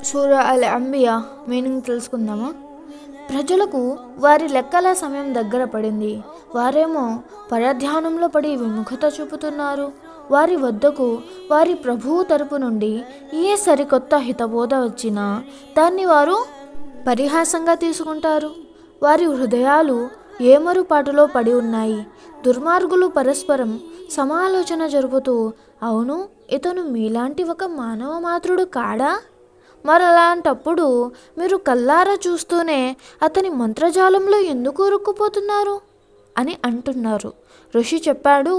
సూరా అల్ Anbiya meaning తెలుసుకుందామా? ప్రజలకు వారి లెక్కల సమయం దగ్గర పడింది. వారేమో పరధ్యానంలో పడి విముఖత చూపుతున్నారు. వారి వద్దకు వారి ప్రభువు తరపు నుండి ఏ సరికొత్త హితబోధ వచ్చినా దాన్ని వారు పరిహాసంగా తీసుకుంటారు. వారి హృదయాలు ఏమరుపాటులో పడి ఉన్నాయి. దుర్మార్గులు పరస్పరం సమాలోచన జరుపుతూ, అవును, ఇతను మీలాంటి ఒక మానవ మాతృడు కాడా? మరలాంటప్పుడు మీరు కల్లారా చూస్తూనే అతని మంత్రజాలంలో ఎందుకు ఇరుక్కుపోతున్నారు అని అంటున్నారు. ఋషి చెప్పాడు,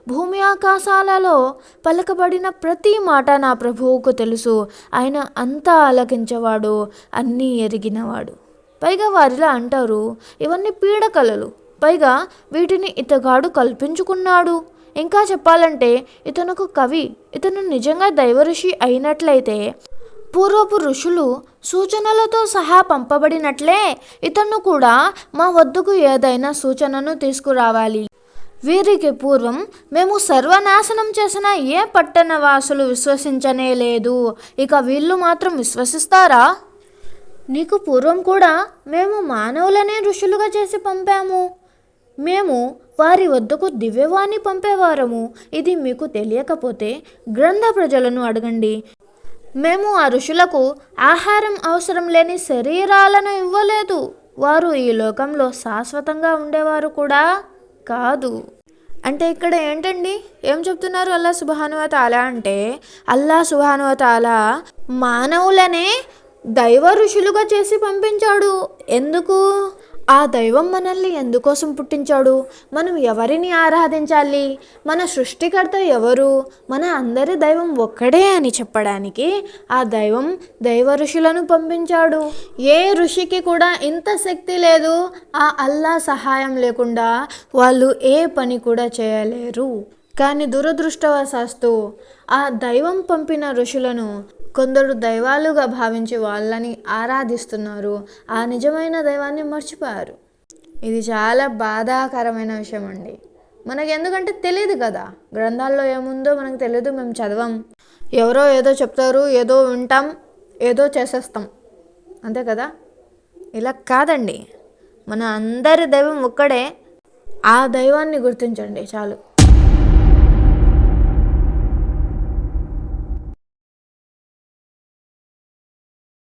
భూమి ఆకాశాలలో పలకబడిన ప్రతి మాట నా ప్రభువుకు తెలుసు. ఆయన అంతా ఆలకించేవాడు, అన్నీ ఎరిగినవాడు. పైగా వారిలా అంటారు, ఇవన్నీ పీడకలలు, పైగా వీటిని ఇతగాడు కల్పించుకున్నాడు. ఇంకా చెప్పాలంటే ఇతనొక కవి. ఇతను నిజంగా దైవ ఋషి అయినట్లయితే పూర్వపు ఋషులు సూచనలతో సహా పంపబడినట్లే ఇతను కూడా మా వద్దకు ఏదైనా సూచనను తీసుకురావాలి. వీరికి పూర్వం మేము సర్వనాశనం చేసిన ఏ పట్టణవాసులు విశ్వసించనే లేదు. ఇక వీళ్ళు మాత్రం విశ్వసిస్తారా? నీకు పూర్వం కూడా మేము మానవులనే ఋషులుగా చేసి పంపాము. మేము వారి వద్దకు దివ్యవాణి పంపేవారము. ఇది మీకు తెలియకపోతే గ్రంథ ప్రజలను అడగండి. మేము ఆ ఋషులకు ఆహారం అవసరం లేని శరీరాలను ఇవ్వలేదు. వారు ఈ లోకంలో శాశ్వతంగా ఉండేవారు కూడా కాదు. అంటే ఇక్కడ ఏంటండి, ఏం చెప్తున్నారు? అల్లా సుబ్హాను వ తఆలా అంటే అల్లా సుబ్హాను వ తఆలా మానవులనే దైవ ఋషులుగా చేసి పంపించాడు. ఎందుకు? ఆ దైవం మనల్ని ఎందుకోసం పుట్టించాడు? మనం ఎవరిని ఆరాధించాలి? మన సృష్టికర్త ఎవరు? మన అందరి దైవం ఒక్కడే అని చెప్పడానికి ఆ దైవం దైవ ఋషులను పంపించాడు. ఏ ఋషికి కూడా ఇంత శక్తి లేదు. ఆ అల్లా సహాయం లేకుండా వాళ్ళు ఏ పని కూడా చేయలేరు. కానీ దురదృష్టవశాత్తు ఆ దైవం పంపిన ఋషులను కొందరు దైవాలుగా భావించి వాళ్ళని ఆరాధిస్తున్నారు. ఆ నిజమైన దైవాన్ని మర్చిపోయారు. ఇది చాలా బాధాకరమైన విషయం అండి. మనకి ఎందుకంటే తెలియదు కదా, గ్రంథాల్లో ఏముందో మనకు తెలియదు, మేము చదవం. ఎవరో ఏదో చెప్తారు, ఏదో వింటాం, ఏదో చేసేస్తాం, అంతే కదా. ఇలా కాదండి, మన అందరి దైవం ఒక్కడే. ఆ దైవాన్ని గుర్తించండి చాలు.